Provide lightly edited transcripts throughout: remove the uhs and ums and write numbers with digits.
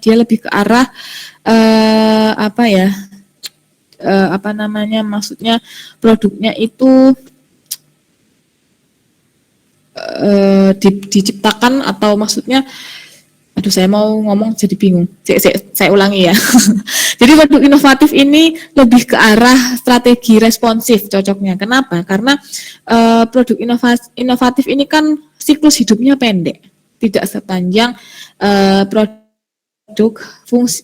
dia lebih ke arah maksudnya produknya itu diciptakan atau maksudnya saya mau ngomong jadi bingung. Saya ulangi ya. Jadi produk inovatif ini lebih ke arah strategi responsif cocoknya. Kenapa? Karena produk inovatif ini kan siklus hidupnya pendek, tidak sepanjang produk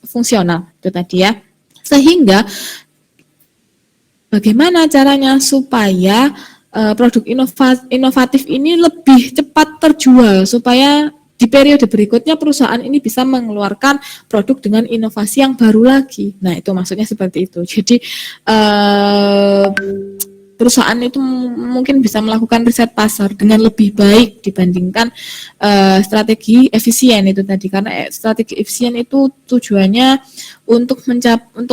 fungsional itu tadi ya. Sehingga bagaimana caranya supaya produk inovatif ini lebih cepat terjual, supaya di periode berikutnya perusahaan ini bisa mengeluarkan produk dengan inovasi yang baru lagi. Nah, itu maksudnya seperti itu. Jadi perusahaan itu mungkin bisa melakukan riset pasar dengan lebih baik dibandingkan strategi efisien itu tadi. Karena strategi efisien itu tujuannya untuk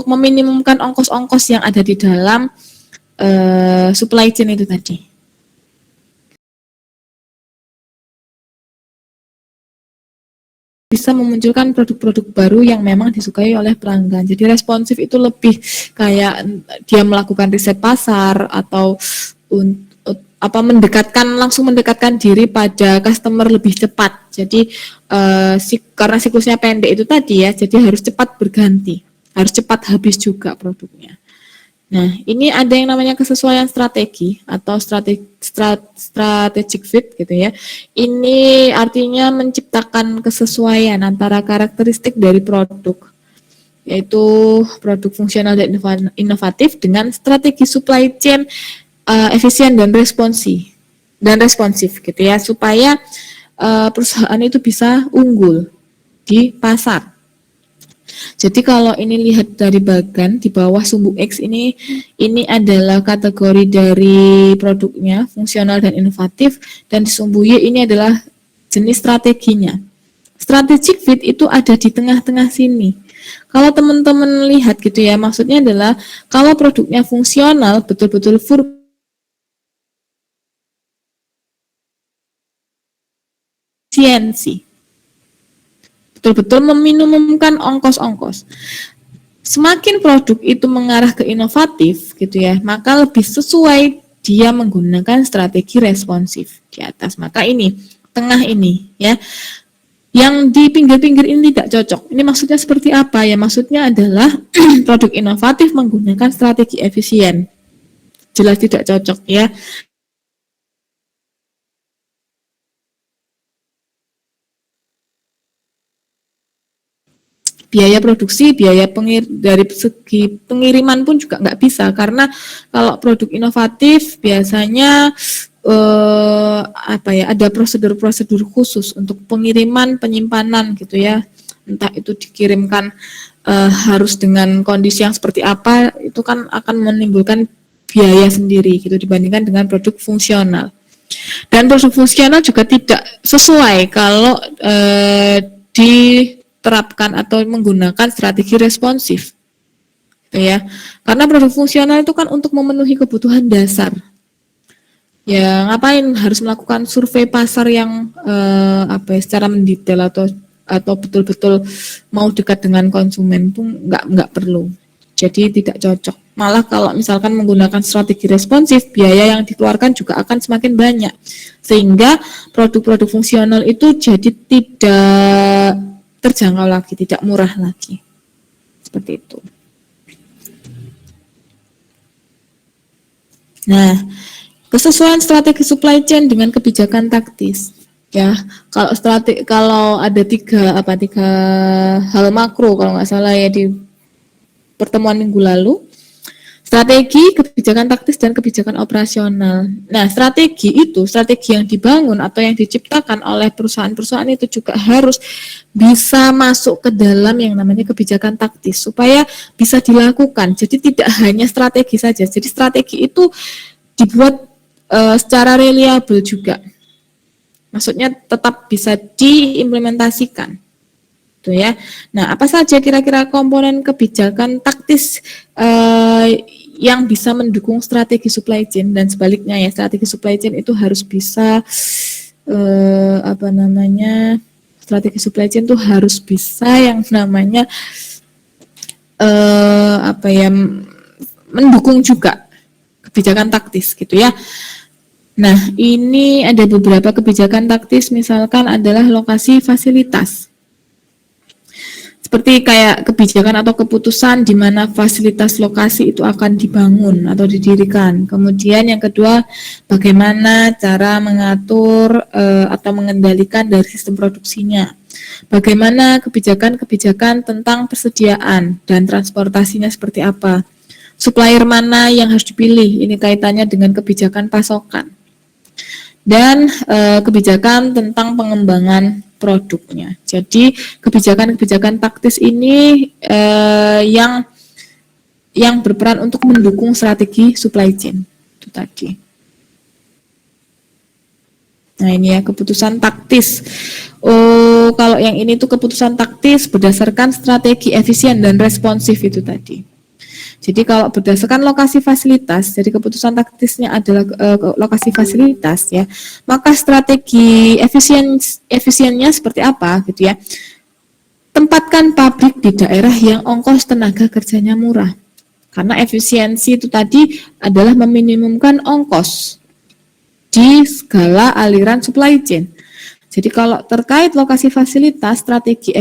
meminimumkan ongkos-ongkos yang ada di dalam supply chain itu tadi. Bisa memunculkan produk-produk baru yang memang disukai oleh pelanggan. Jadi responsif itu lebih kayak dia melakukan riset pasar atau langsung mendekatkan diri pada customer lebih cepat. Jadi karena siklusnya pendek itu tadi ya, jadi harus cepat berganti, harus cepat habis juga produknya. Nah, ini ada yang namanya kesesuaian strategi atau strategic fit gitu ya. Ini artinya menciptakan kesesuaian antara karakteristik dari produk, yaitu produk fungsional dan inovatif dengan strategi supply chain efisien dan responsif gitu ya, supaya perusahaan itu bisa unggul di pasar. Jadi kalau ini lihat dari bagan di bawah sumbu X ini adalah kategori dari produknya fungsional dan inovatif, dan di sumbu Y ini adalah jenis strateginya. Strategic fit itu ada di tengah-tengah sini. Kalau teman-teman lihat gitu ya, maksudnya adalah kalau produknya fungsional betul-betul efisiensi, betul-betul meminimumkan ongkos-ongkos. Semakin produk itu mengarah ke inovatif gitu ya, maka lebih sesuai dia menggunakan strategi responsif di atas. Maka ini, tengah ini ya, yang di pinggir-pinggir ini tidak cocok. Ini maksudnya seperti apa ya? Maksudnya adalah produk inovatif menggunakan strategi efisien. Jelas tidak cocok ya. Biaya produksi, biaya dari segi pengiriman pun juga nggak bisa, karena kalau produk inovatif biasanya ada prosedur-prosedur khusus untuk pengiriman, penyimpanan gitu ya, entah itu dikirimkan harus dengan kondisi yang seperti apa, itu kan akan menimbulkan biaya sendiri gitu dibandingkan dengan produk fungsional. Dan produk fungsional juga tidak sesuai kalau diterapkan atau menggunakan strategi responsif, gitu ya. Karena produk fungsional itu kan untuk memenuhi kebutuhan dasar. Ya ngapain harus melakukan survei pasar yang secara mendetail atau betul-betul mau dekat dengan konsumen itu nggak perlu. Jadi tidak cocok. Malah kalau misalkan menggunakan strategi responsif, biaya yang dikeluarkan juga akan semakin banyak. Sehingga produk-produk fungsional itu jadi tidak terjangkau lagi, tidak murah lagi. Seperti itu. Nah, kesesuaian strategi supply chain dengan kebijakan taktis. Ya, kalau ada tiga hal makro kalau nggak salah ya di pertemuan minggu lalu, strategi, kebijakan taktis, dan kebijakan operasional. Nah, strategi yang dibangun atau yang diciptakan oleh perusahaan-perusahaan itu juga harus bisa masuk ke dalam yang namanya kebijakan taktis supaya bisa dilakukan. Jadi tidak hanya strategi saja. Jadi strategi itu dibuat secara reliable juga. Maksudnya tetap bisa diimplementasikan. Tuh ya. Nah, apa saja kira-kira komponen kebijakan taktis yang bisa mendukung strategi supply chain, dan sebaliknya ya, strategi supply chain itu harus bisa strategi supply chain tuh harus bisa yang namanya mendukung juga kebijakan taktis gitu ya. Nah, ini ada beberapa kebijakan taktis, misalkan adalah lokasi fasilitas. Seperti kayak kebijakan atau keputusan di mana fasilitas lokasi itu akan dibangun atau didirikan. Kemudian yang kedua, bagaimana cara mengatur atau mengendalikan dari sistem produksinya. Bagaimana kebijakan-kebijakan tentang persediaan dan transportasinya seperti apa. Supplier mana yang harus dipilih, ini kaitannya dengan kebijakan pasokan. Dan kebijakan tentang pengembangan produknya. Jadi kebijakan-kebijakan taktis ini yang berperan untuk mendukung strategi supply chain itu tadi. Nah, ini ya keputusan taktis. Oh, kalau yang ini tuh keputusan taktis berdasarkan strategi efisien dan responsif itu tadi. Jadi kalau berdasarkan lokasi fasilitas, jadi keputusan taktisnya adalah lokasi fasilitas ya, maka strategi efisiennya seperti apa gitu ya. Tempatkan pabrik di daerah yang ongkos tenaga kerjanya murah. Karena efisiensi itu tadi adalah meminimumkan ongkos di segala aliran supply chain. Jadi kalau terkait lokasi fasilitas, strategi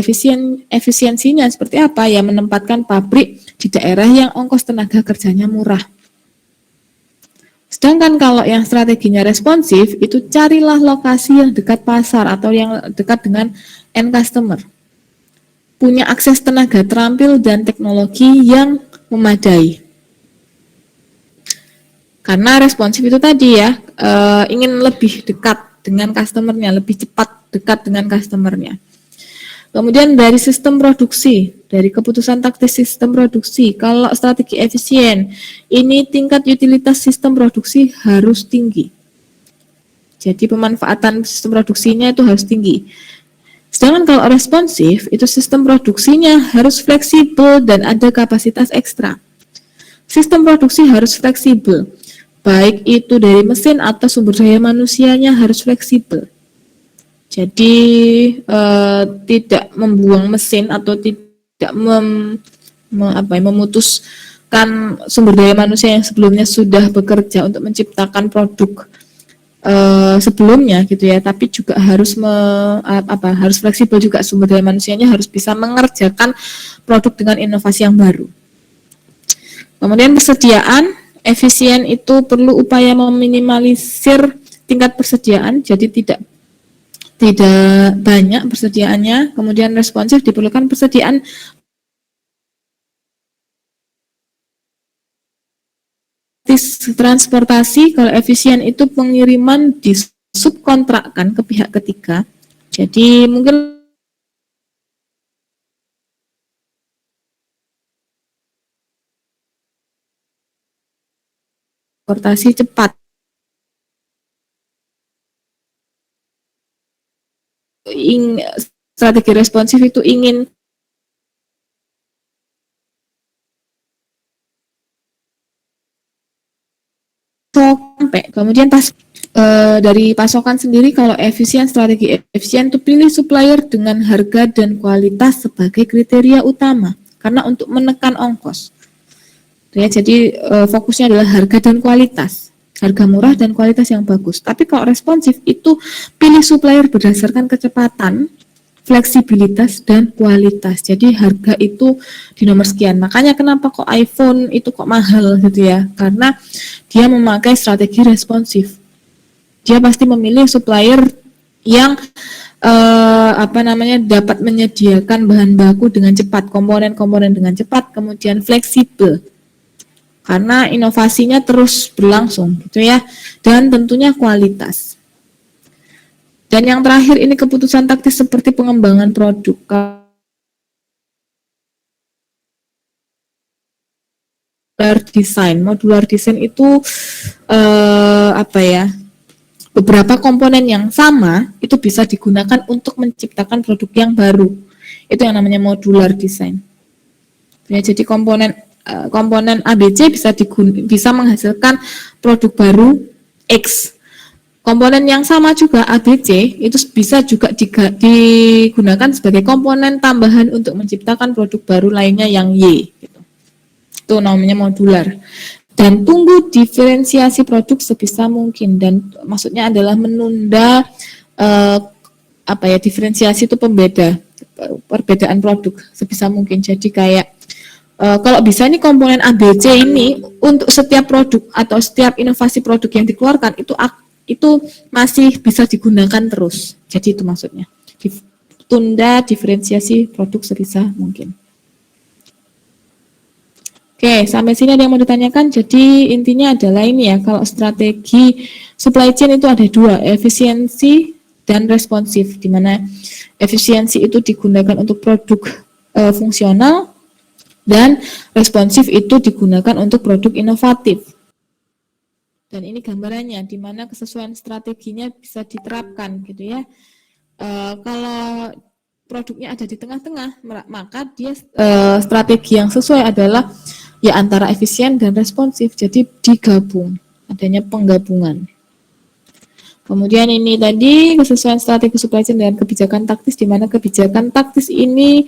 efisiensinya seperti apa? Ya menempatkan pabrik di daerah yang ongkos tenaga kerjanya murah. Sedangkan kalau yang strateginya responsif, itu carilah lokasi yang dekat pasar atau yang dekat dengan end customer. Punya akses tenaga terampil dan teknologi yang memadai. Karena responsif itu tadi ya, ingin lebih dekat dengan customernya, lebih cepat dekat dengan customernya. Kemudian dari sistem produksi, dari keputusan taktis sistem produksi, kalau strategi efisien, ini tingkat utilitas sistem produksi harus tinggi. Jadi pemanfaatan sistem produksinya itu harus tinggi. Sedangkan kalau responsif, itu sistem produksinya harus fleksibel dan ada kapasitas ekstra. Sistem produksi harus fleksibel. Baik itu dari mesin atau sumber daya manusianya harus fleksibel. Jadi tidak membuang mesin atau tidak memutuskan sumber daya manusia yang sebelumnya sudah bekerja untuk menciptakan produk sebelumnya gitu ya. Tapi juga harus harus fleksibel juga, sumber daya manusianya harus bisa mengerjakan produk dengan inovasi yang baru. Kemudian persediaan efisien itu perlu upaya meminimalisir tingkat persediaan, jadi tidak banyak persediaannya. Kemudian responsif diperlukan persediaan transportasi. Kalau efisien itu pengiriman disubkontrakkan ke pihak ketiga. Jadi mungkin transportasi cepat. Strategi responsif itu ingin sampai kemudian dari pasokan sendiri. Kalau strategi efisien itu pilih supplier dengan harga dan kualitas sebagai kriteria utama karena untuk menekan ongkos ya. Jadi fokusnya adalah harga dan kualitas, harga murah dan kualitas yang bagus. Tapi kalau responsif itu pilih supplier berdasarkan kecepatan, fleksibilitas dan kualitas. Jadi harga itu di nomor sekian. Makanya kenapa kok iPhone itu kok mahal gitu ya? Karena dia memakai strategi responsif. Dia pasti memilih supplier yang dapat menyediakan bahan baku dengan cepat, komponen-komponen dengan cepat, kemudian fleksibel. Karena inovasinya terus berlangsung gitu ya. Dan tentunya kualitas. Dan yang terakhir ini keputusan taktis seperti pengembangan produk. Modular design itu beberapa komponen yang sama itu bisa digunakan untuk menciptakan produk yang baru. Itu yang namanya modular design. Ya, jadi komponen ABC bisa menghasilkan produk baru X. Komponen yang sama juga ABC itu bisa juga digunakan sebagai komponen tambahan untuk menciptakan produk baru lainnya yang Y. Gitu. Itu namanya modular. Dan tunggu diferensiasi produk sebisa mungkin, dan maksudnya adalah menunda diferensiasi itu perbedaan produk sebisa mungkin. Jadi kayak kalau bisa nih komponen ABC ini untuk setiap produk atau setiap inovasi produk yang dikeluarkan itu masih bisa digunakan terus. Jadi itu maksudnya. Tunda diferensiasi produk sebisa mungkin. Oke, sampai sini ada yang mau ditanyakan. Jadi intinya adalah ini ya, kalau strategi supply chain itu ada dua, efisiensi dan responsif, di mana efisiensi itu digunakan untuk produk fungsional dan responsif itu digunakan untuk produk inovatif. Dan ini gambarannya, di mana kesesuaian strateginya bisa diterapkan gitu ya. Kalau produknya ada di tengah-tengah, maka dia strategi yang sesuai adalah ya antara efisien dan responsif, jadi digabung, adanya penggabungan. Kemudian ini tadi kesesuaian strategi supply chain dengan kebijakan taktis, di mana kebijakan taktis ini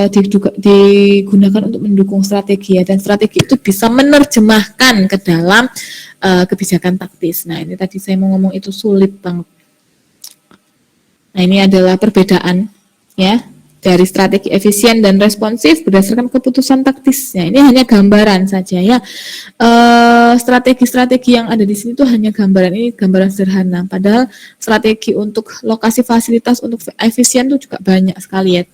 digunakan untuk mendukung strategi ya, dan strategi itu bisa menerjemahkan ke dalam kebijakan taktis. Nah ini tadi saya mau ngomong itu sulit banget. Nah ini adalah perbedaan ya dari strategi efisien dan responsif berdasarkan keputusan taktisnya. Ini hanya gambaran saja ya. Strategi-strategi yang ada di sini itu hanya gambaran, ini gambaran sederhana. Padahal strategi untuk lokasi fasilitas untuk efisien itu juga banyak sekali ya.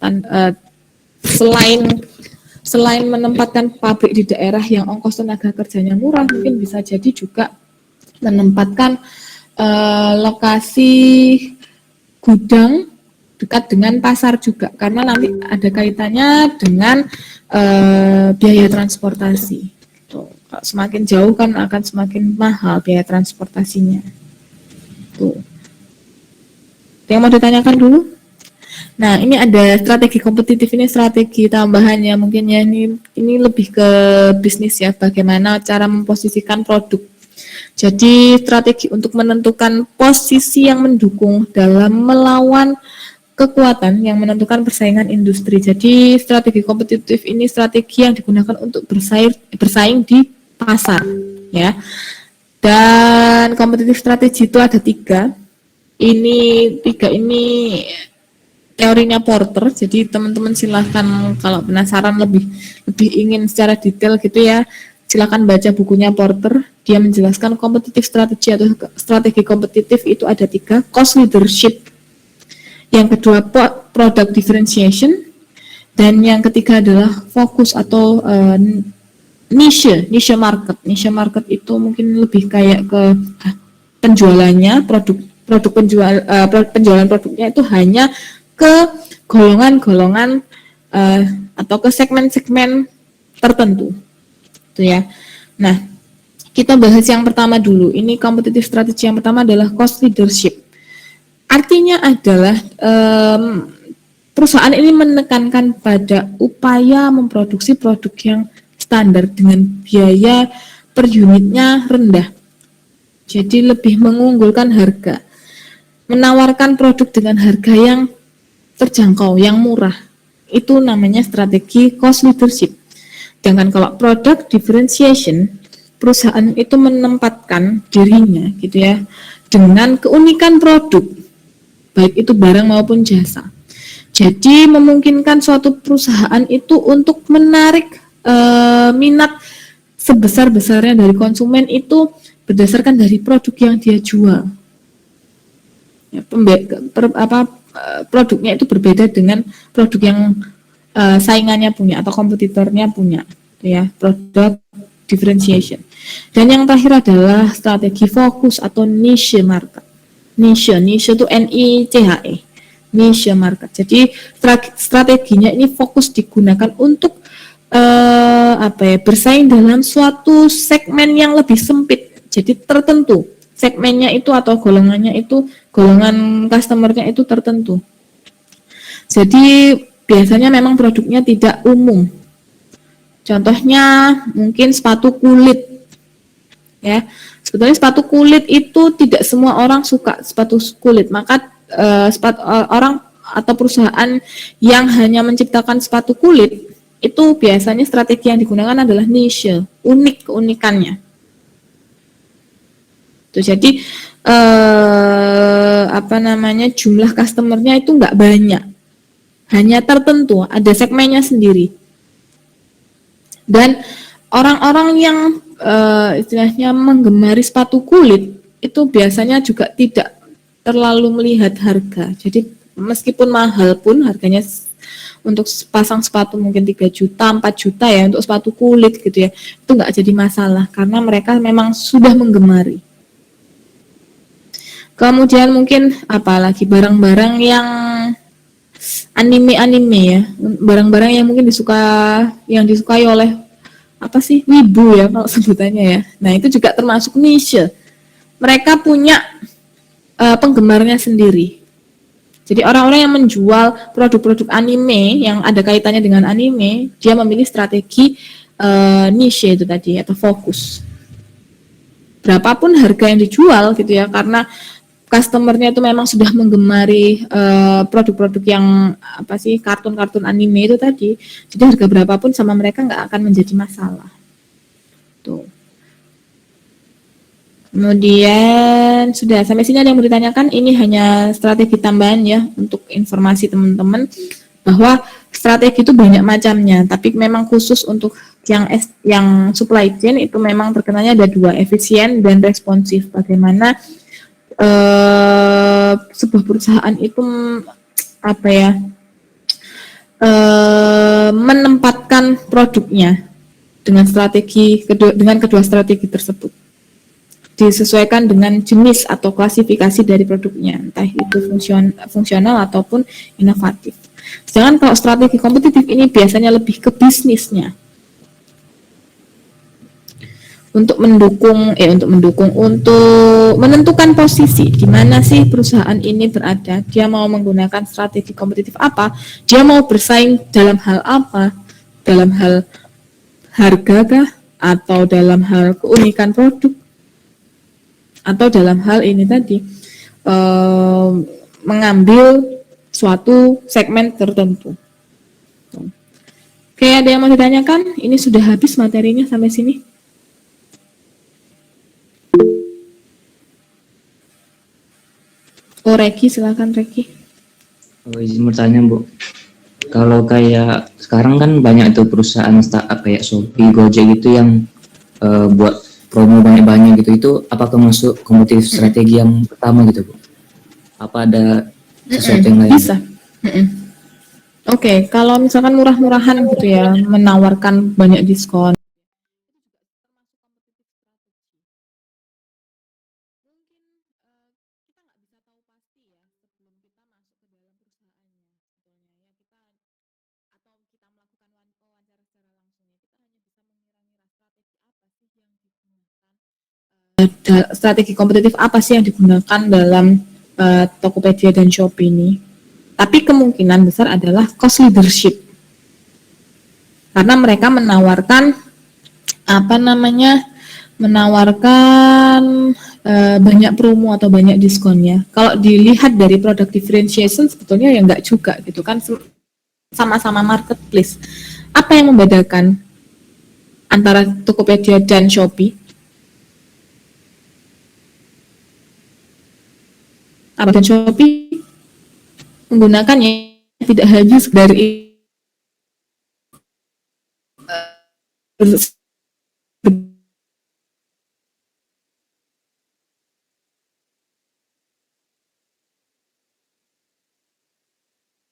Selain menempatkan pabrik di daerah yang ongkos tenaga kerjanya murah, mungkin bisa jadi juga menempatkan lokasi gudang dekat dengan pasar juga, karena nanti ada kaitannya dengan biaya transportasi. Tuh, kalau semakin jauh kan akan semakin mahal biaya transportasinya. Tuh. Yang mau ditanyakan dulu? Nah, ini ada strategi kompetitif, ini strategi tambahannya mungkin ya, ini lebih ke bisnis ya, bagaimana cara memposisikan produk. Jadi strategi untuk menentukan posisi yang mendukung dalam melawan kekuatan yang menentukan persaingan industri. Jadi strategi kompetitif ini strategi yang digunakan untuk bersaing di pasar, ya. Dan kompetitif strategi itu ada tiga. Tiga ini teorinya Porter. Jadi teman-teman silahkan kalau penasaran lebih ingin secara detail gitu ya, silakan baca bukunya Porter. Dia menjelaskan kompetitif strategi atau strategi kompetitif itu ada tiga: cost leadership, yang kedua product differentiation, dan yang ketiga adalah fokus atau niche market. Niche market itu mungkin lebih kayak ke penjualannya, penjualan produknya itu hanya ke golongan-golongan atau ke segmen-segmen tertentu, itu ya. Nah, kita bahas yang pertama dulu. Ini kompetitif strategi yang pertama adalah cost leadership. Artinya adalah perusahaan ini menekankan pada upaya memproduksi produk yang standar dengan biaya per unitnya rendah. Jadi lebih mengunggulkan harga, menawarkan produk dengan harga yang terjangkau, yang murah. Itu namanya strategi cost leadership. Sedangkan kalau product differentiation, perusahaan itu menempatkan dirinya gitu ya dengan keunikan produk, baik itu barang maupun jasa. Jadi memungkinkan suatu perusahaan itu untuk menarik minat sebesar-besarnya dari konsumen itu berdasarkan dari produk yang dia jual. Ya, produknya itu berbeda dengan produk yang saingannya punya atau kompetitornya punya, ya, product differentiation. Dan yang terakhir adalah strategi fokus atau niche market. Niche itu NICHE, niche market. Jadi strateginya ini fokus digunakan untuk bersaing dalam suatu segmen yang lebih sempit. Jadi tertentu segmennya itu atau golongannya itu, golongan customernya itu tertentu. Jadi biasanya memang produknya tidak umum. Contohnya mungkin sepatu kulit, ya, Sebetulnya sepatu kulit itu tidak semua orang suka sepatu kulit, maka orang atau perusahaan yang hanya menciptakan sepatu kulit itu biasanya strategi yang digunakan adalah niche, unik keunikannya. Tuh, jadi jumlah customernya itu nggak banyak, hanya tertentu, ada segmennya sendiri. Dan orang-orang yang istilahnya menggemari sepatu kulit itu biasanya juga tidak terlalu melihat harga. Jadi meskipun mahal pun harganya untuk pasang sepatu mungkin 3 juta, 4 juta ya untuk sepatu kulit gitu ya, itu nggak jadi masalah karena mereka memang sudah menggemari. Kemudian mungkin apalagi barang-barang yang anime ya, barang-barang yang mungkin disukai oleh wibu ya kalau sebutannya ya. Nah itu juga termasuk niche. Mereka punya penggemarnya sendiri. Jadi orang-orang yang menjual produk-produk anime yang ada kaitannya dengan anime, dia memilih strategi niche itu tadi atau fokus. Berapapun harga yang dijual gitu ya, karena customernya itu memang sudah menggemari produk-produk yang kartun-kartun anime itu tadi, jadi harga berapapun sama mereka nggak akan menjadi masalah. Tuh. Kemudian sudah sampai sini ada yang mau ditanyakan? Ini hanya strategi tambahan ya untuk informasi teman-teman bahwa strategi itu banyak macamnya, tapi memang khusus untuk yang supply chain itu memang terkenalnya ada 2, efisien dan responsif. Bagaimana sebuah perusahaan itu menempatkan produknya dengan kedua strategi tersebut disesuaikan dengan jenis atau klasifikasi dari produknya, entah itu fungsional ataupun inovatif. Sedangkan kalau strategi kompetitif ini biasanya lebih ke bisnisnya. Untuk menentukan posisi di mana sih perusahaan ini berada, dia mau menggunakan strategi kompetitif apa, dia mau bersaing dalam hal apa, dalam hal harga kah, atau dalam hal keunikan produk, atau dalam hal ini tadi mengambil suatu segmen tertentu. Oke, ada yang mau ditanyakan? Ini sudah habis materinya sampai sini. Oh, Reki, silakan Reki. Izin bertanya, Bu. Kalau kayak sekarang kan banyak itu perusahaan startup kayak Shopee, Gojek gitu yang buat promo banyak-banyak gitu. Itu apakah masuk kompetitif strategi yang pertama gitu, Bu? Apa ada sesuatu yang lain? Bisa. Oke, kalau misalkan murah-murahan gitu ya, menawarkan banyak diskon. Strategi kompetitif apa sih yang digunakan dalam Tokopedia dan Shopee ini? Tapi kemungkinan besar adalah cost leadership. Karena mereka menawarkan banyak promo atau banyak diskonnya. Kalau dilihat dari product differentiation sebetulnya ya enggak juga gitu kan, sama-sama marketplace. Apa yang membedakan antara Tokopedia dan Shopee? Dan Shopee menggunakannya tidak hanya sekedar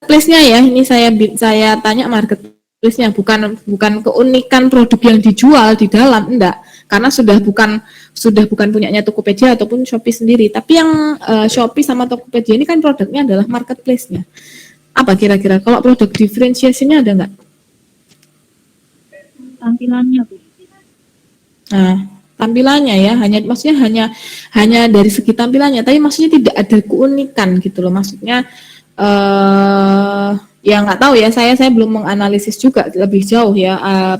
marketplace-nya ya, ini saya tanya marketplace-nya, bukan keunikan produk yang dijual di dalam, enggak, karena sudah bukan punyanya Tokopedia ataupun Shopee sendiri, tapi yang Shopee sama Tokopedia ini kan produknya adalah marketplace-nya. Apa kira-kira kalau produk differentiation-nya ada enggak? Tampilannya, Bu. Nah, tampilannya ya, hanya dari segi tampilannya, tapi maksudnya tidak ada keunikan gitu loh, maksudnya Ya nggak tahu ya, saya belum menganalisis juga lebih jauh ya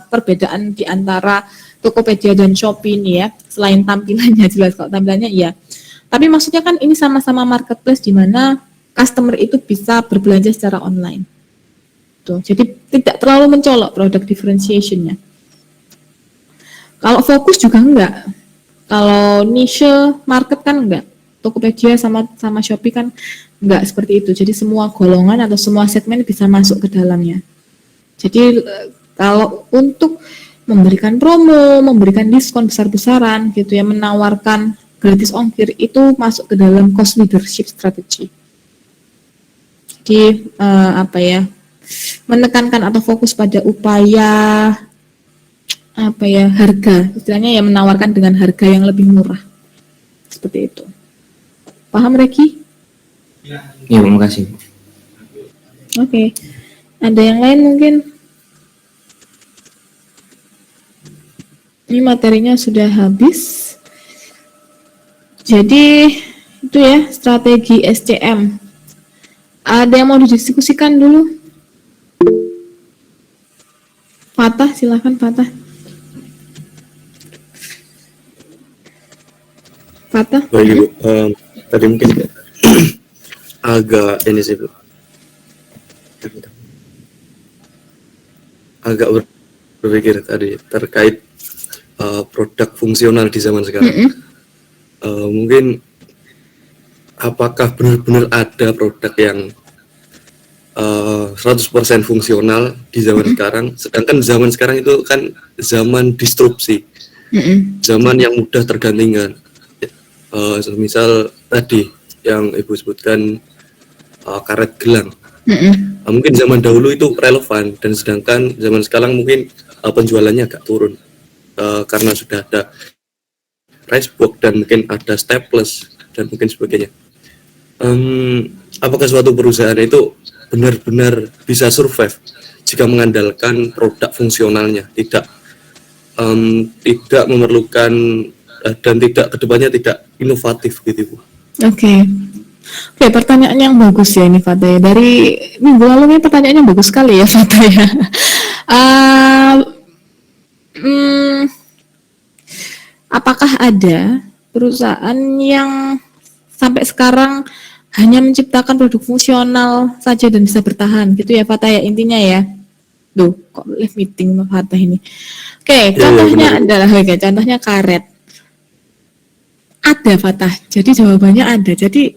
perbedaan di antara Tokopedia dan Shopee ini ya. Selain tampilannya jelas, kalau tampilannya iya. Tapi maksudnya kan ini sama-sama marketplace di mana customer itu bisa berbelanja secara online. Tuh, jadi tidak terlalu mencolok produk differentiation-nya. Kalau fokus juga enggak. Kalau niche market kan enggak. Tokopedia sama Shopee kan enggak seperti itu. Jadi semua golongan atau semua segmen bisa masuk ke dalamnya. Jadi kalau untuk memberikan promo, memberikan diskon besar-besaran gitu ya, menawarkan gratis ongkir itu masuk ke dalam cost leadership strategy. Jadi apa ya? Menekankan atau fokus pada upaya apa ya, harga, istilahnya ya menawarkan dengan harga yang lebih murah. Seperti itu. Paham Reki? Ya, terima kasih. Oke. Ada yang lain mungkin? Ini materinya sudah habis. Jadi itu ya strategi SCM. Ada yang mau didiskusikan dulu? Fatah, silakan Fatah. Fatah. Baik Ibu, tadi mungkin agak ini sih Bu, agak berpikir tadi terkait produk fungsional di zaman sekarang. Mungkin apakah benar-benar ada produk yang 100% fungsional di zaman sekarang, sedangkan zaman sekarang itu kan zaman disrupsi, zaman yang mudah tergantikan. Misal tadi yang Ibu sebutkan karet gelang, mungkin zaman dahulu itu relevan, dan sedangkan zaman sekarang mungkin penjualannya agak turun karena sudah ada rice box dan mungkin ada staples dan mungkin sebagainya. Apakah suatu perusahaan itu benar-benar bisa survive jika mengandalkan produk fungsionalnya, tidak memerlukan dan tidak kedepannya tidak inovatif gitu Bu? Oke, pertanyaan yang bagus ya ini Fatah ya. Dari minggu lalu ini pertanyaannya bagus sekali ya Fatah ya. Apakah ada perusahaan yang sampai sekarang hanya menciptakan produk fungsional saja dan bisa bertahan gitu ya Fatah ya, intinya ya. Duh, kok live meeting Fatah ini. Oke, contohnya adalah contohnya karet. Ada Fatah. Jadi jawabannya ada. Jadi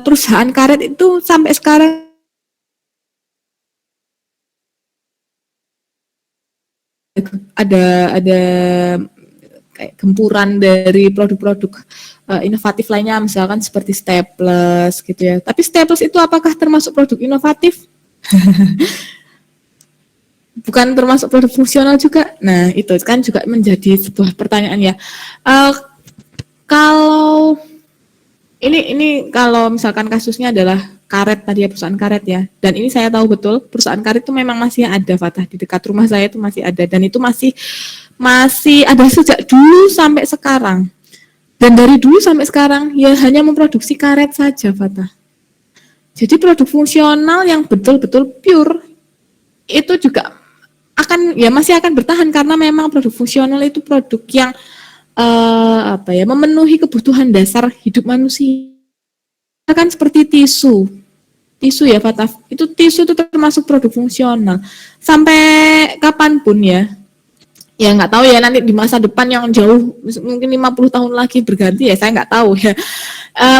perusahaan karet itu sampai sekarang ada kayak gempuran dari produk-produk inovatif lainnya, misalkan seperti staples gitu ya. Tapi staples itu apakah termasuk produk inovatif? Bukan termasuk produk fungsional juga. Nah, itu kan juga menjadi sebuah pertanyaan ya. Kalau ini kalau misalkan kasusnya adalah karet tadi ya, perusahaan karet ya, dan ini saya tahu betul perusahaan karet itu memang masih ada Fatah, di dekat rumah saya itu masih ada, dan itu masih ada sejak dulu sampai sekarang, dan dari dulu sampai sekarang ya hanya memproduksi karet saja Fatah. Jadi produk fungsional yang betul-betul pure itu juga masih akan bertahan, karena memang produk fungsional itu produk yang memenuhi kebutuhan dasar hidup manusia. Kan seperti tisu ya Fatah, itu tisu itu termasuk produk fungsional sampai kapanpun ya nggak tahu ya, nanti di masa depan yang jauh mungkin 50 tahun lagi berganti ya, saya nggak tahu ya.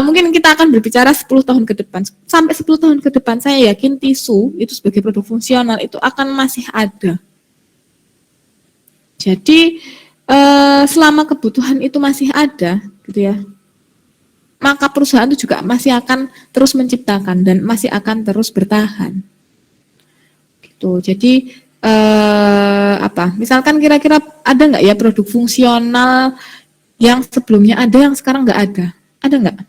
Mungkin kita akan berbicara 10 tahun ke depan, sampai 10 tahun ke depan saya yakin tisu itu sebagai produk fungsional itu akan masih ada. Jadi selama kebutuhan itu masih ada gitu ya, maka perusahaan itu juga masih akan terus menciptakan dan masih akan terus bertahan. Gitu. Jadi misalkan kira-kira ada nggak ya produk fungsional yang sebelumnya ada yang sekarang nggak ada? Ada nggak?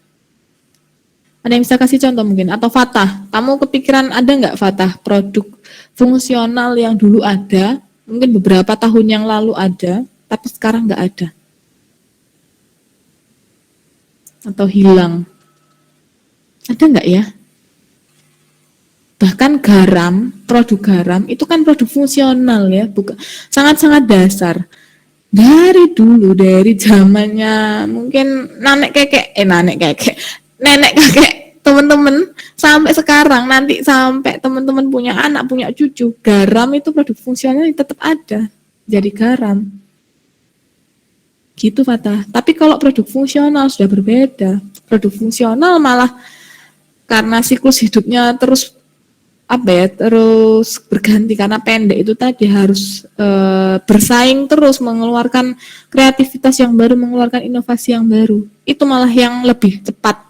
Ada yang bisa kasih contoh mungkin? Atau Fatah, kamu kepikiran ada nggak Fatah produk fungsional yang dulu ada, mungkin beberapa tahun yang lalu ada, tapi sekarang nggak ada? Atau hilang? Ada nggak ya? Bahkan garam, produk garam itu kan produk fungsional ya, bukan sangat-sangat dasar. Dari dulu, dari zamannya mungkin nenek kakek teman-teman sampai sekarang, nanti sampai teman-teman punya anak, punya cucu, garam itu produk fungsional tetap ada, jadi garam. Gitu Fatah. Tapi kalau produk fungsional sudah berbeda. Produk fungsional malah karena siklus hidupnya terus terus berganti karena pendek itu tadi harus bersaing terus, mengeluarkan kreativitas yang baru, mengeluarkan inovasi yang baru, itu malah yang lebih cepat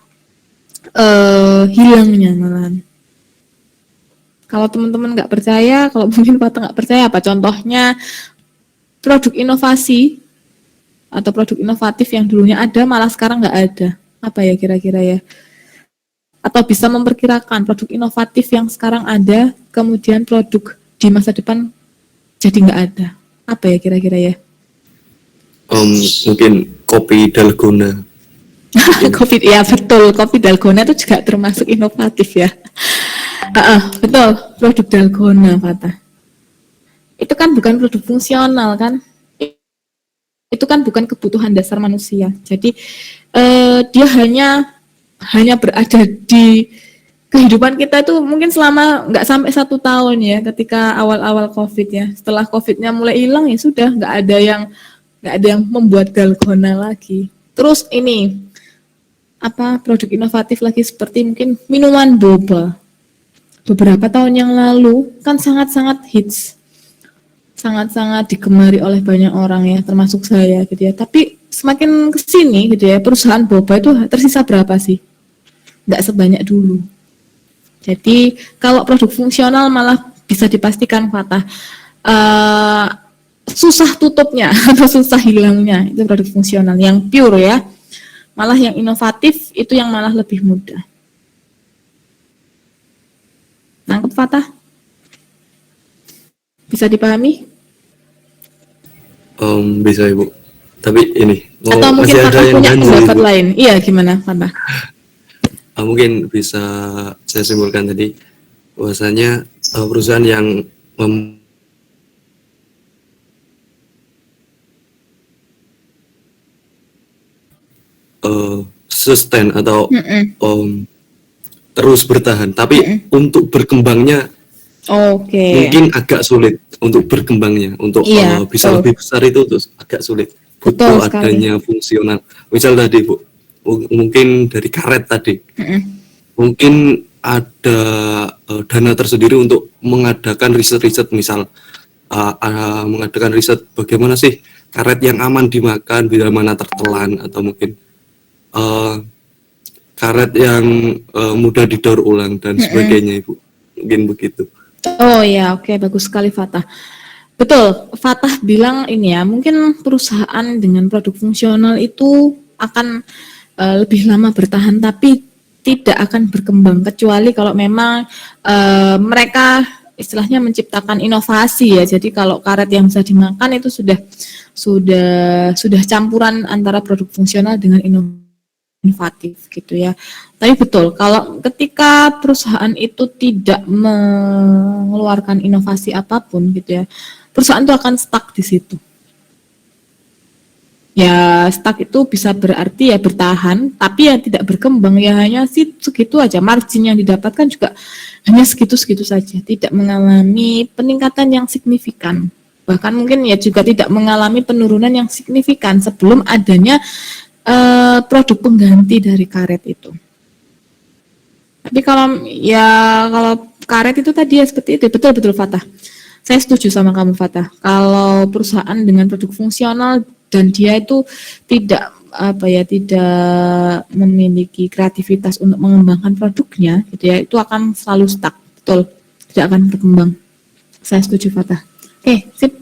hilangnya malahan. Kalau teman-teman nggak percaya, kalau mungkin Patah nggak percaya, apa contohnya produk inovasi atau produk inovatif yang dulunya ada malah sekarang nggak ada, apa ya kira-kira ya? Atau bisa memperkirakan produk inovatif yang sekarang ada, kemudian produk di masa depan jadi nggak ada. Apa ya kira-kira ya? Mungkin kopi dalgona. Kopi, ya betul, kopi dalgona itu juga termasuk inovatif ya. Betul, produk dalgona, Fatah. Itu kan bukan produk fungsional kan? Itu kan bukan kebutuhan dasar manusia. Jadi dia hanya berada di kehidupan kita itu mungkin selama nggak sampai 1 tahun ya, ketika awal-awal COVID ya. Setelah COVID-nya mulai hilang ya sudah nggak ada yang membuat dalgona lagi. Terus ini produk inovatif lagi seperti mungkin minuman boba. Beberapa tahun yang lalu kan sangat-sangat hits, sangat-sangat digemari oleh banyak orang ya, termasuk saya gitu ya. Tapi semakin kesini gitu ya, perusahaan boba itu tersisa berapa sih? Nggak sebanyak dulu. Jadi kalau produk fungsional malah bisa dipastikan Fatah susah tutupnya atau susah hilangnya, itu produk fungsional yang pure ya. Malah yang inovatif itu yang malah lebih mudah. Nangkep Fatah? Bisa dipahami? Bisa Ibu. Tapi ini Atau mungkin masih ada Fatah yang punya ganjil, pendapat Ibu. lain? Iya, gimana Fatah? Mungkin bisa saya simpulkan tadi bahwasanya perusahaan yang sustain atau terus bertahan, tapi untuk berkembangnya mungkin agak sulit untuk berkembangnya, untuk Iya, bisa betul. lebih besar itu terus agak sulit. Betul Butuh sekali. adanya fungsional. Misal tadi Bu, mungkin dari karet tadi, mungkin ada dana tersendiri untuk mengadakan riset-riset, misal mengadakan riset bagaimana sih karet yang aman dimakan bila mana tertelan, atau mungkin karet yang mudah didaur ulang dan sebagainya Ibu. Mungkin begitu. Oh ya, oke, bagus sekali Fatah. Betul, Fatah bilang ini ya, mungkin perusahaan dengan produk fungsional itu akan lebih lama bertahan, tapi tidak akan berkembang kecuali kalau memang mereka istilahnya menciptakan inovasi ya. Jadi kalau karet yang bisa dimakan itu sudah campuran antara produk fungsional dengan inovatif gitu ya. Tapi betul, kalau ketika perusahaan itu tidak mengeluarkan inovasi apapun gitu ya, perusahaan itu akan stuck di situ. Ya stuck itu bisa berarti ya bertahan, tapi ya tidak berkembang, ya hanya segitu aja, margin yang didapatkan juga hanya segitu-segitu saja, tidak mengalami peningkatan yang signifikan. Bahkan mungkin ya juga tidak mengalami penurunan yang signifikan sebelum adanya produk pengganti dari karet itu. Tapi kalau karet itu tadi ya seperti itu, betul Fatah. Saya setuju sama kamu Fatah. Kalau perusahaan dengan produk fungsional dan dia itu tidak memiliki kreativitas untuk mengembangkan produknya, gitu ya, itu akan selalu stuck, betul, tidak akan berkembang. Saya setuju Fatah. Oke, sip.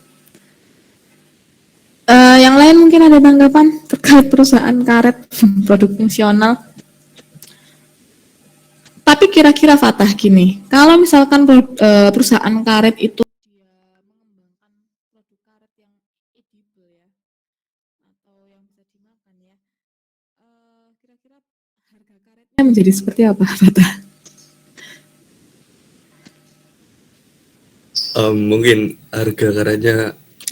Yang lain mungkin ada tanggapan terkait perusahaan karet produk fungsional. Tapi kira-kira Fatah gini, kalau misalkan perusahaan karet itu dia mengembangkan produk karet yang edible ya, atau yang bisa dimakan ya, kira-kira harga karetnya menjadi seperti apa Fatah? mungkin harga karetnya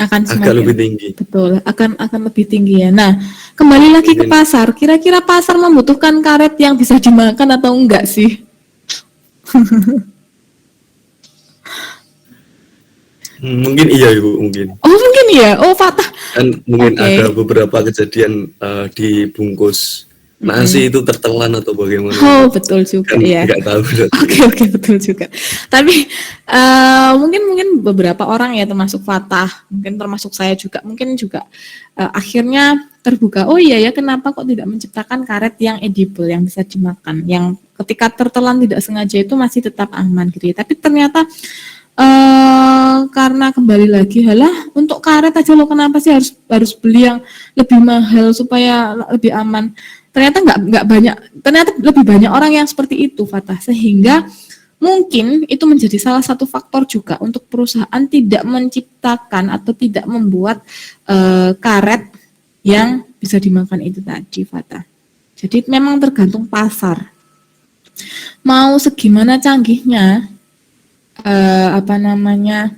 akan agak lebih semakin tinggi. betul, akan lebih tinggi ya. Nah, kembali lagi ke Mungkin pasar. Kira-kira pasar membutuhkan karet yang bisa dimakan atau enggak sih? mungkin iya Ibu, mungkin. Oh, mungkin ya. Oh, Fatah. Kan mungkin ada Oke. beberapa kejadian dibungkus nasi Mm-mm. itu tertelan atau bagaimana Oh, itu. betul juga Kan ya. nggak tahu berarti. Oke, oke, betul juga. Tapi mungkin beberapa orang ya, termasuk Fatah, mungkin termasuk saya juga, mungkin juga akhirnya terbuka. Oh iya ya, kenapa kok tidak menciptakan karet yang edible, yang bisa dimakan, yang ketika tertelan tidak sengaja itu masih tetap aman gitu ya. Tapi ternyata karena kembali lagi, halah untuk karet aja lo kenapa sih harus harus beli yang lebih mahal supaya lebih aman. Ternyata nggak banyak, ternyata lebih banyak orang yang seperti itu, Fatah, sehingga mungkin itu menjadi salah satu faktor juga untuk perusahaan tidak menciptakan atau tidak membuat karet yang bisa dimakan itu tadi, Fatah. Jadi memang tergantung pasar. Mau segimana canggihnya apa namanya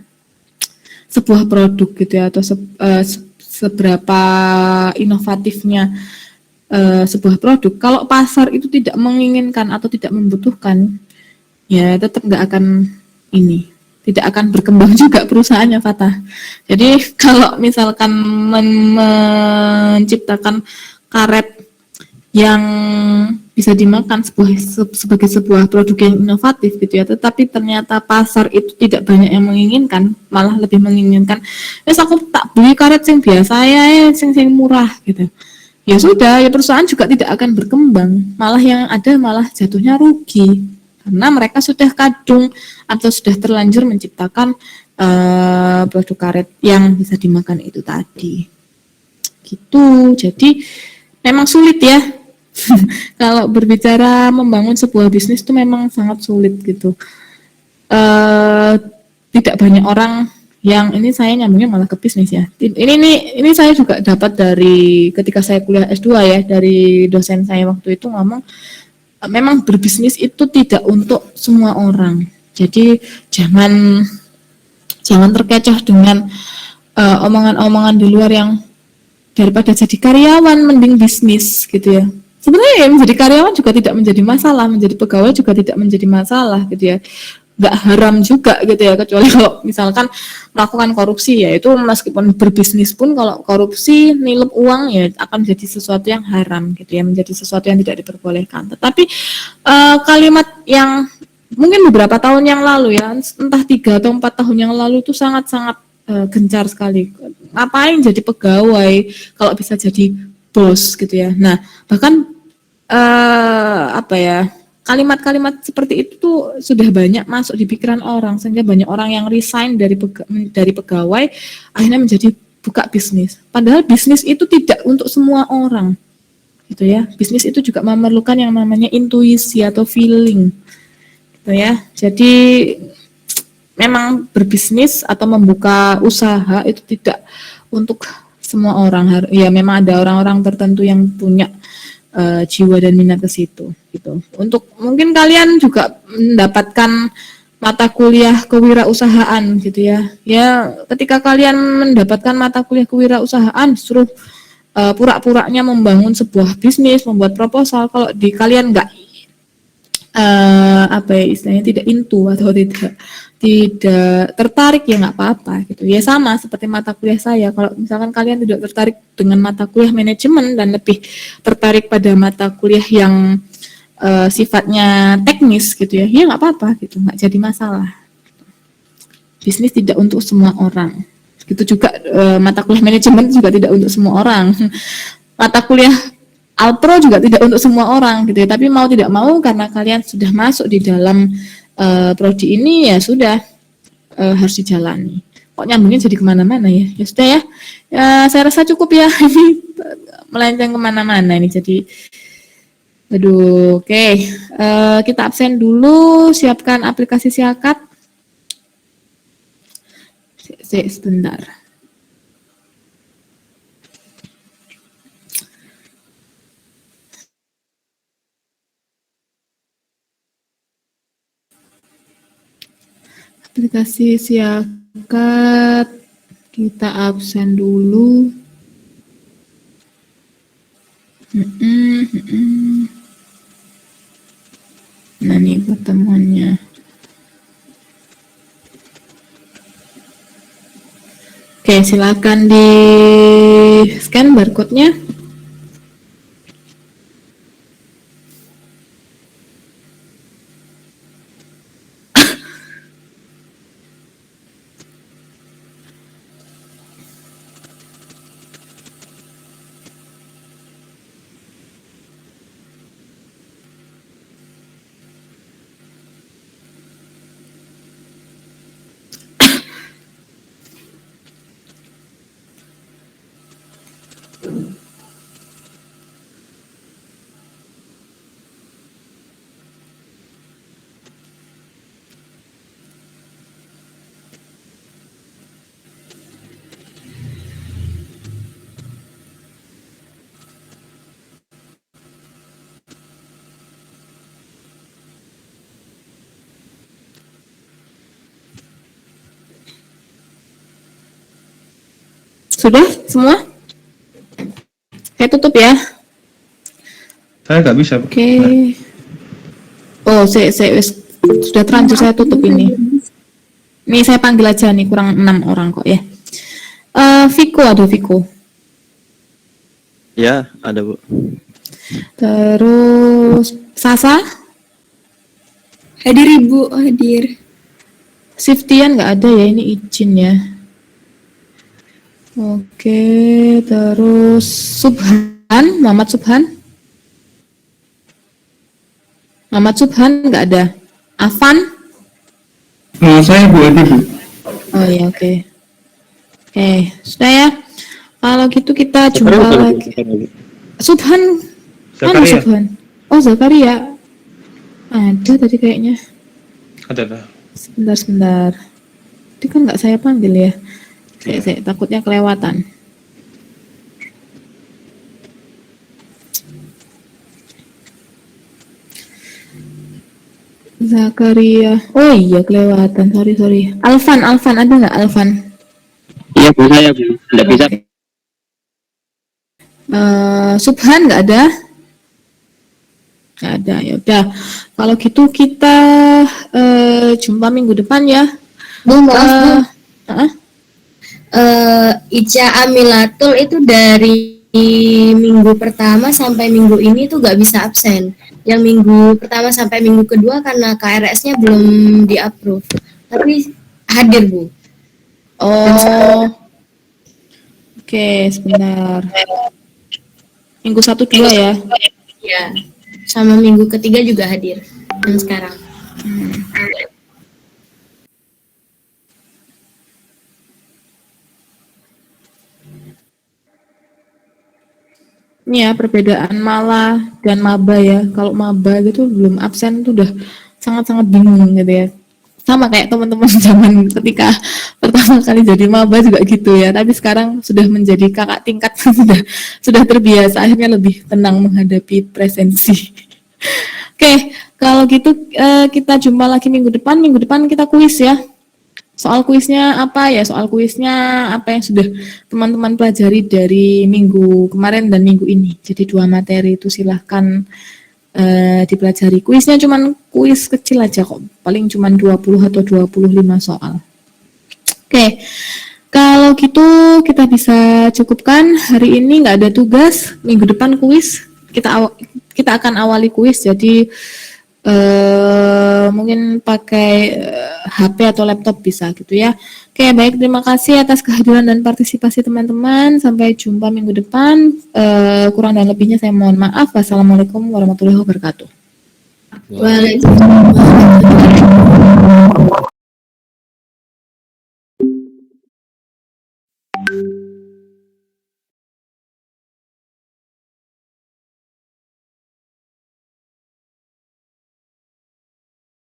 sebuah produk gitu ya, atau seberapa inovatifnya sebuah produk, kalau pasar itu tidak menginginkan atau tidak membutuhkan, ya tetap nggak akan ini, tidak akan berkembang juga perusahaannya, Fatah. Jadi kalau misalkan menciptakan karet yang bisa dimakan sebagai sebuah produk yang inovatif gitu ya, tetapi ternyata pasar itu tidak banyak yang menginginkan, malah lebih menginginkan wes aku tak beli karet yang biasa ya, sing murah gitu, ya sudah, ya perusahaan juga tidak akan berkembang, malah yang ada malah jatuhnya rugi karena mereka sudah kadung atau sudah terlanjur menciptakan produk karet yang bisa dimakan itu tadi gitu. Jadi memang sulit ya. Kalau berbicara membangun sebuah bisnis itu memang sangat sulit gitu. Eh, Tidak banyak orang yang ini, saya nyambungnya malah ke bisnis ya. Ini saya juga dapat dari ketika saya kuliah S2 ya, dari dosen saya waktu itu ngomong memang berbisnis itu tidak untuk semua orang. Jadi jangan jangan terkecoh dengan omongan-omongan di luar yang daripada jadi karyawan mending bisnis gitu ya. Sebenarnya ya, menjadi karyawan juga tidak menjadi masalah, menjadi pegawai juga tidak menjadi masalah gitu ya. Nggak haram juga gitu ya, kecuali kalau misalkan melakukan korupsi ya, itu meskipun berbisnis pun kalau korupsi nilep uang ya akan menjadi sesuatu yang haram gitu ya, menjadi sesuatu yang tidak diperbolehkan. Tetapi kalimat yang mungkin beberapa tahun yang lalu ya, entah 3 atau 4 tahun yang lalu itu sangat-sangat gencar sekali. Ngapain jadi pegawai kalau bisa jadi bos gitu ya. Nah, bahkan apa ya, kalimat-kalimat seperti itu tuh sudah banyak masuk di pikiran orang, sehingga banyak orang yang resign dari pegawai akhirnya menjadi buka bisnis. Padahal bisnis itu tidak untuk semua orang gitu ya. Bisnis itu juga memerlukan yang namanya intuisi atau feeling gitu ya. Jadi memang berbisnis atau membuka usaha itu tidak untuk semua orang. Ya memang ada orang-orang tertentu yang punya jiwa dan minat ke situ gitu. Untuk mungkin kalian juga mendapatkan mata kuliah kewirausahaan gitu ya. Ya ketika kalian mendapatkan mata kuliah kewirausahaan suruh pura-puranya membangun sebuah bisnis, membuat proposal, kalau di kalian nggak apa ya istilahnya, tidak into atau tidak tertarik ya nggak apa-apa gitu ya. Sama seperti mata kuliah saya, kalau misalkan kalian tidak tertarik dengan mata kuliah manajemen dan lebih tertarik pada mata kuliah yang sifatnya teknis gitu ya, ya nggak apa-apa gitu, nggak jadi masalah. Bisnis tidak untuk semua orang, gitu juga mata kuliah manajemen juga tidak untuk semua orang. Mata kuliah Alpro juga tidak untuk semua orang gitu ya, tapi mau tidak mau karena kalian sudah masuk di dalam prodi ini ya sudah harus dijalani. Kok nyambungnya jadi kemana-mana ya? Ya sudah ya, saya rasa cukup ya. Ini melenceng kemana-mana ini jadi. Aduh, oke. Kita absen dulu, siapkan aplikasi siakat. Sebentar. Aplikasi Kasih siakat, kita absen dulu. Nah nih pertemuannya. Oke, silakan di scan barcode-nya. Sudah semua? Saya tutup ya. Saya nggak bisa. Oke. Oh, saya sudah terlanjur saya tutup ini. Nih saya panggil aja nih, kurang 6 orang kok ya. Viko, ada Viko. Ya, ada Bu. Terus Sasa, Hadir Ibu, hadir. Siftian nggak ada ya, ini izin ya. Oke, terus Subhan, Muhammad Subhan. Muhammad Subhan nggak ada. Afan? Saya Bu Adi, Bu. Oh ya, oke. Oke, sudah ya. Kalau gitu kita jumpa lagi. Subhan, mana Zakaria. Subhan? Oh, Zakaria. Ada tadi kayaknya. Ada. Sebentar. Itu kan nggak saya panggil ya. Saya takutnya kelewatan. Zakaria. Oh iya kelewatan. Sorry. Alvan ada nggak Alvan? Iya Bu, saya Bu. Tidak bisa. Subhan nggak ada? Nggak ada. Ya udah. Kalau gitu kita jumpa minggu depan ya. Bu, maaf Bu. Ica Amilatul itu dari minggu pertama sampai minggu ini tuh gak bisa absen. Yang minggu pertama sampai minggu kedua karena KRS-nya belum di-approve. Tapi hadir Bu. Oh. Oke, sebentar. Minggu 1, 2 ya. Ya. Sama minggu ketiga juga hadir. Yang sekarang. Ini ya perbedaan Mala dan Maba ya. Kalau Maba gitu belum absen tuh udah sangat-sangat bingung gitu ya. Sama kayak teman-teman zaman ketika pertama kali jadi Maba juga gitu ya. Tapi sekarang sudah menjadi kakak tingkat sudah terbiasa, akhirnya lebih tenang menghadapi presensi. Oke, kalau gitu kita jumpa lagi minggu depan. Minggu depan kita kuis ya. Soal kuisnya apa ya? Soal kuisnya apa yang sudah teman-teman pelajari dari minggu kemarin dan minggu ini. Jadi 2 materi itu silahkan dipelajari. Kuisnya cuman kuis kecil aja kok. Paling cuman 20 atau 25 soal. Oke. Kalau gitu kita bisa cukupkan. Hari ini nggak ada tugas. Minggu depan kuis. Kita akan awali kuis. Jadi mungkin pakai HP atau laptop bisa gitu ya. Oke, baik, terima kasih atas kehadiran dan partisipasi teman-teman. Sampai jumpa minggu depan. Kurang dan lebihnya saya mohon maaf. Wassalamualaikum warahmatullahi wabarakatuh. Waalaikumsalam.